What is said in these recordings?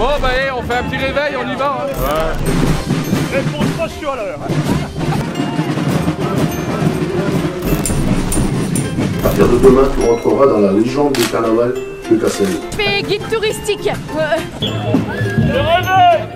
Bon bah on fait un petit réveil, on y va. Ouais. Réponse pas sur l'heure. À partir de demain, tu rentreras dans la légende du carnaval de Cassel. Fais guide touristique. Le réveil.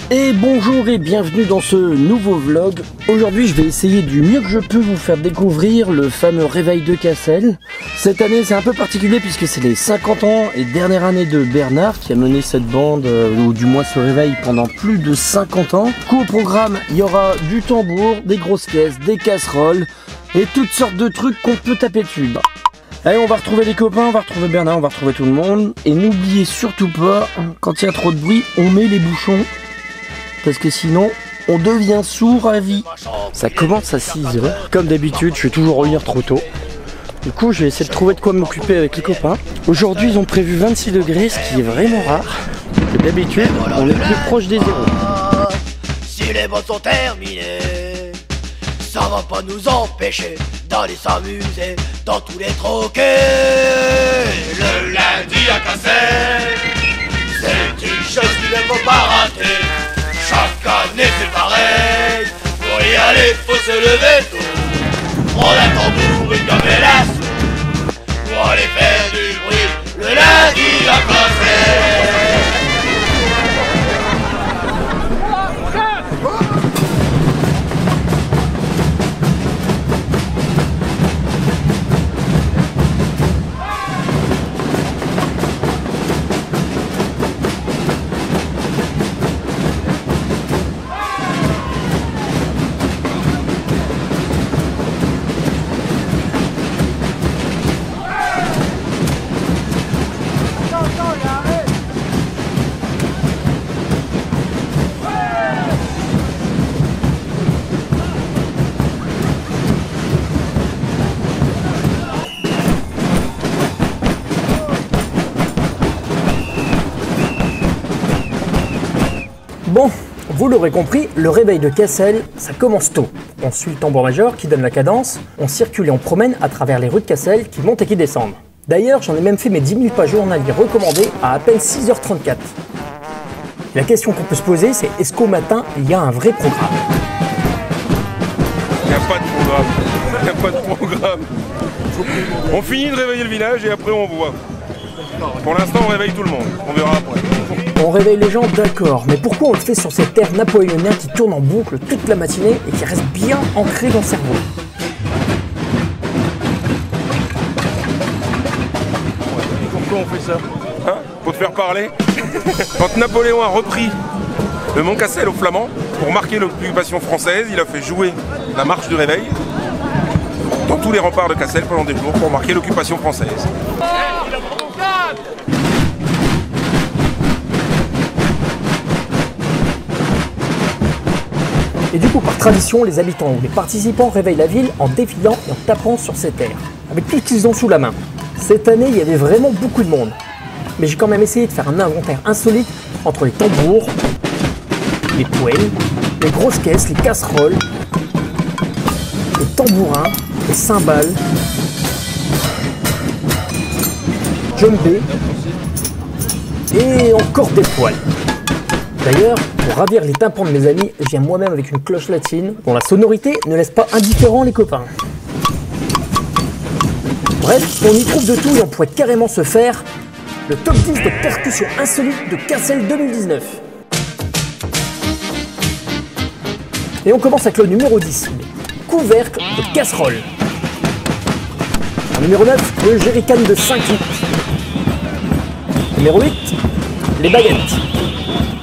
Et bonjour et bienvenue dans ce nouveau vlog. Aujourd'hui je vais essayer du mieux que je peux vous faire découvrir le fameux réveil de Cassel. Cette année c'est un peu particulier puisque c'est les 50 ans et dernière année de Bernard qui a mené cette bande, ou du moins ce réveil pendant plus de 50 ans. Du coup au programme il y aura du tambour, des grosses caisses, des casseroles et toutes sortes de trucs qu'on peut taper dessus. Allez, on va retrouver les copains, on va retrouver Bernard, on va retrouver tout le monde. Et n'oubliez surtout pas, quand il y a trop de bruit, on met les bouchons. Parce que sinon, on devient sourd à vie. Ça commence à 6h. Comme d'habitude, je vais toujours revenir trop tôt. Du coup, je vais essayer de trouver de quoi m'occuper avec les copains. Aujourd'hui, ils ont prévu 26 degrés, ce qui est vraiment rare. Que d'habitude, on est plus proche des zéros. Si les mots sont terminés, ça va pas nous empêcher d'aller s'amuser dans tous les troquets. Le lundi à Cassel, c'est une chose qu'il ne faut pas rater. Chaque année c'est pareil, pour y aller faut se lever tôt. Prendre un tambour, une gomme et la soupe, pour aller faire du bruit le lundi à Cassel. Bon, vous l'aurez compris, le réveil de Cassel, ça commence tôt. On suit le tambour majeur qui donne la cadence, on circule et on promène à travers les rues de Cassel qui montent et qui descendent. D'ailleurs, j'en ai même fait mes 10 000 pas journaliers recommandés à peine 6h34. La question qu'on peut se poser, c'est est-ce qu'au matin, il y a un vrai programme? Il n'y a pas de programme. Il n'y a pas de programme. On finit de réveiller le village et après on voit. Pour l'instant, on réveille tout le monde. On verra après. On réveille les gens, d'accord, mais pourquoi on le fait sur cet air napoléonien qui tourne en boucle toute la matinée et qui reste bien ancré dans le cerveau? Pourquoi on fait ça? Hein? Pour te faire parler. Quand Napoléon a repris le Mont Cassel aux Flamands, pour marquer l'occupation française, il a fait jouer la marche du réveil dans tous les remparts de Cassel pendant des jours pour marquer l'occupation française. Et du coup, par tradition, les habitants ou les participants réveillent la ville en défilant et en tapant sur ces terres, avec tout ce qu'ils ont sous la main. Cette année, il y avait vraiment beaucoup de monde. Mais j'ai quand même essayé de faire un inventaire insolite entre les tambours, les poêles, les grosses caisses, les casseroles, les tambourins, les cymbales, djembé et encore des poêles. D'ailleurs, pour ravir les tympans de mes amis, je viens moi-même avec une cloche latine dont la sonorité ne laisse pas indifférents les copains. Bref, on y trouve de tout et on pourrait carrément se faire le top 10 des percussions insolites de Cassel 2019. Et on commence avec le numéro 10, les couvercles de casserole. Numéro 9, le jerrycan de 5 litres. Numéro 8, les baguettes.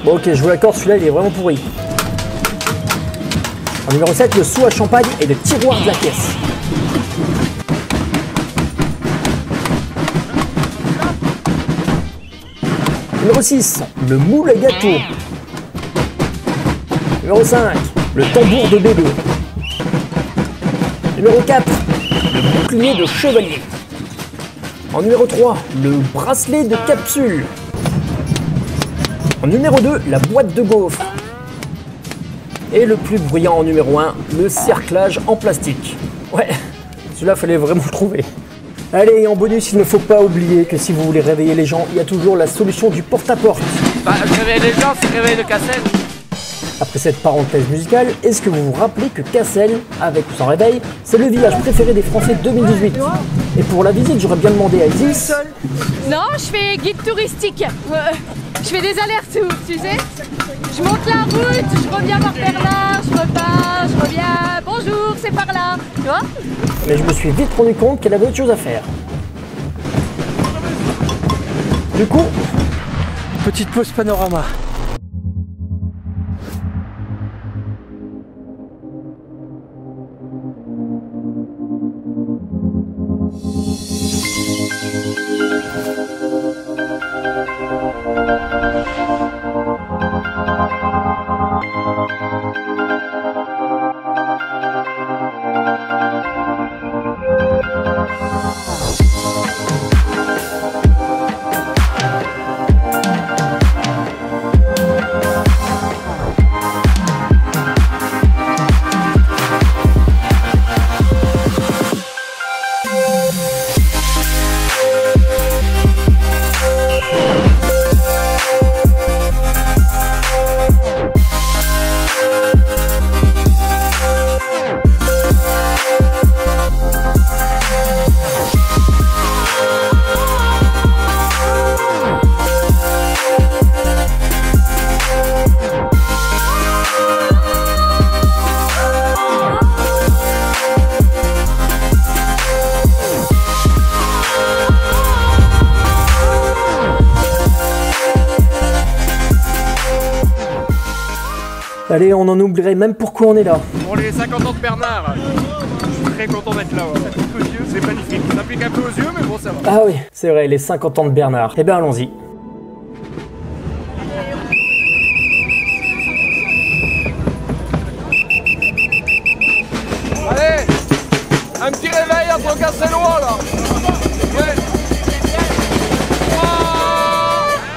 Bon ok, je vous l'accorde, celui-là il est vraiment pourri. En numéro 7, le seau à champagne et le tiroir de la caisse. Numéro 6, le moule à gâteau. Numéro 5, le tambour de bébé. Numéro 4, le bouclier de chevalier. En numéro 3, le bracelet de capsule. En numéro 2, la boîte de gaufres. Et le plus bruyant en numéro 1, le cerclage en plastique. Ouais, celui-là, fallait vraiment le trouver. Allez, en bonus, il ne faut pas oublier que si vous voulez réveiller les gens, il y a toujours la solution du porte-à-porte. Réveiller les gens, c'est réveiller le Cassel. Après cette parenthèse musicale, est-ce que vous vous rappelez que Cassel, avec ou sans réveil, c'est le village préféré des Français 2018? Et pour la visite, j'aurais bien demandé à Isis. Non, je fais guide touristique. Je fais des allers-retours, tu sais. Je monte la route, je reviens voir Bernard, je repars, je reviens. Bonjour, c'est par là. Tu vois? Mais je me suis vite rendu compte qu'elle avait autre chose à faire. Du coup, petite pause panorama. Allez, on en oublierait même pourquoi on est là. Pour les 50 ans de Bernard, je suis très content d'être là. Ça pique aux yeux, c'est magnifique. Ça pique un peu aux yeux, mais bon, ça va. Ah oui, c'est vrai, les 50 ans de Bernard. Eh bien, allons-y. Allez, un petit réveil entre Castelnois, là. Ouais. 3,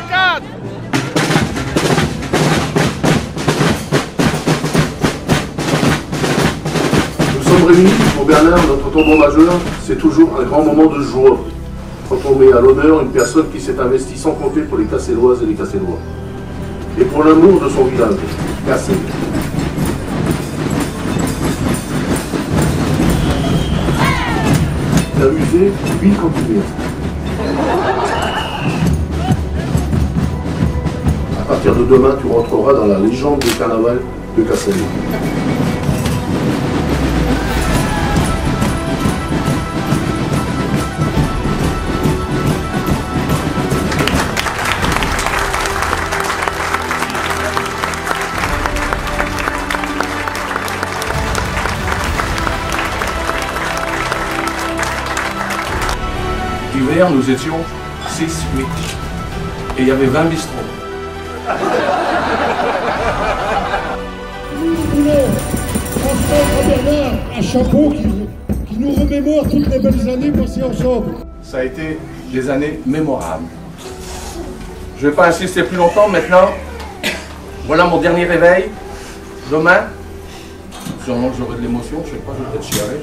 4. Nous sommes réunis pour Bernard, notre tombeau majeur, c'est toujours un grand moment de joie. Quand on met à l'honneur une personne qui s'est investie sans compter pour les Castelnoises et les Castelnois. Et pour l'amour de son village, Cassel. L'amuser, lui continuer. À partir de demain, tu rentreras dans la légende du carnaval de Cassel. L'hiver, nous étions 6-8 et il y avait 20 bistrots. Nous voulons transmettre à Bernard un chapeau qui nous remémore toutes les belles années passées ensemble. Ça a été des années mémorables. Je ne vais pas insister plus longtemps maintenant. Voilà mon dernier réveil. Demain, sûrement que j'aurai de l'émotion, je ne sais pas, je vais peut-être chialer.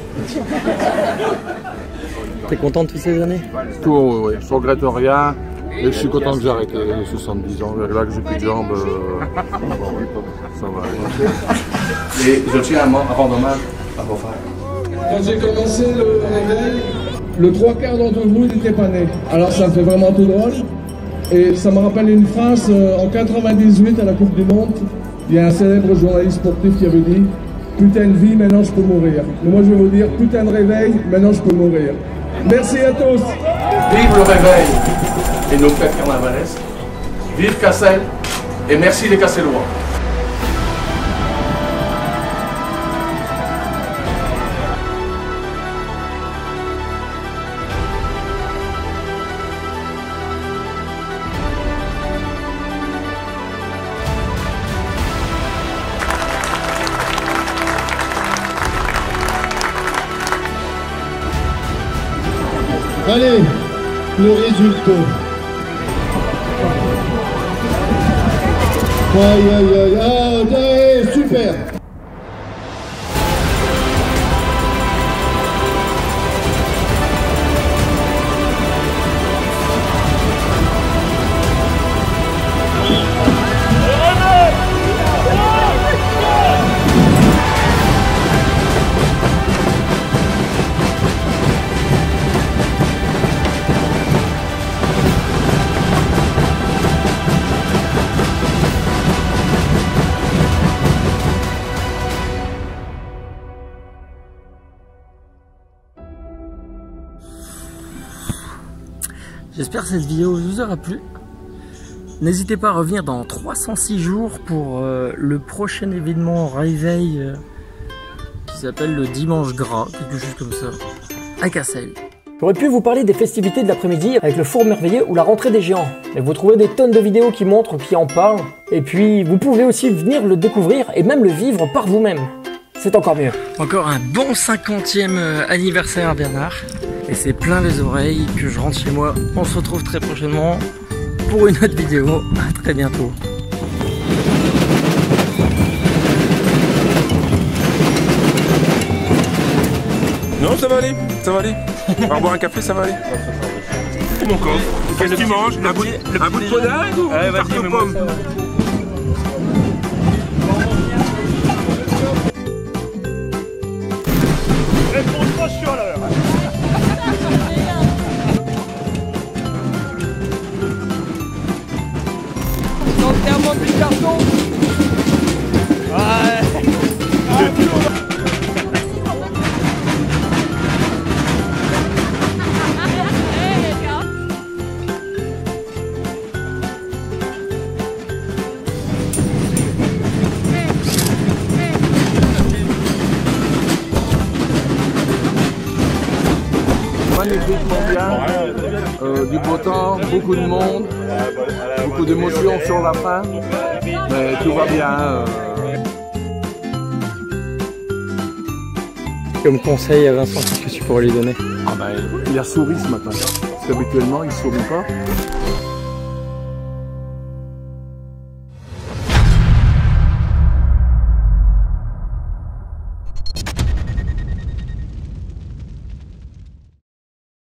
T'es content de toutes ces années? Tout, oui, je regrette rien. Et je suis content que j'ai arrêté les 70 ans. Là que j'ai plus de jambes, ça va aller. Et je tiens à rendre hommage à vos frères. Quand j'ai commencé le réveil, le 3/4 d'entre vous n'étaient pas nés. Alors ça me fait vraiment tout drôle. Et ça me rappelle une phrase en 98 à la Coupe du Monde. Il y a un célèbre journaliste sportif qui avait dit « Putain de vie, maintenant je peux mourir ». Mais moi je vais vous dire « Putain de réveil, maintenant je peux mourir ». Merci à tous. Vive le réveil et nos fêtes carnavalesques. Vive Cassel et merci les Castelnois. Allez, le résultat. Aïe aïe aïe, ah, super. J'espère que cette vidéo vous aura plu. N'hésitez pas à revenir dans 306 jours pour le prochain événement réveil qui s'appelle le Dimanche Gras, quelque chose comme ça, à Cassel. J'aurais pu vous parler des festivités de l'après-midi avec le Four Merveilleux ou la rentrée des géants. Mais vous trouvez des tonnes de vidéos qui montrent, qui en parlent. Et puis vous pouvez aussi venir le découvrir et même le vivre par vous-même. C'est encore mieux. Encore un bon 50e anniversaire à Bernard. Et c'est plein les oreilles que je rentre chez moi. On se retrouve très prochainement pour une autre vidéo. À très bientôt. Non, ça va aller, ça va aller. On va boire un café, ça va aller. Mon coffre, qu'est-ce que tu manges? Un bout de podingue ou une tarte aux pommes? Réponds-moi, je suis à l'heure. L'enterrement du carton. Ouais. Magnifiquement bien, du beau temps, beaucoup de monde, beaucoup d'émotions sur la fin, mais tout va bien. Comme conseil à Vincent, qu'est-ce que tu pourrais lui donner? Ah ben, il a souri ce matin, parce qu'habituellement il ne sourit pas.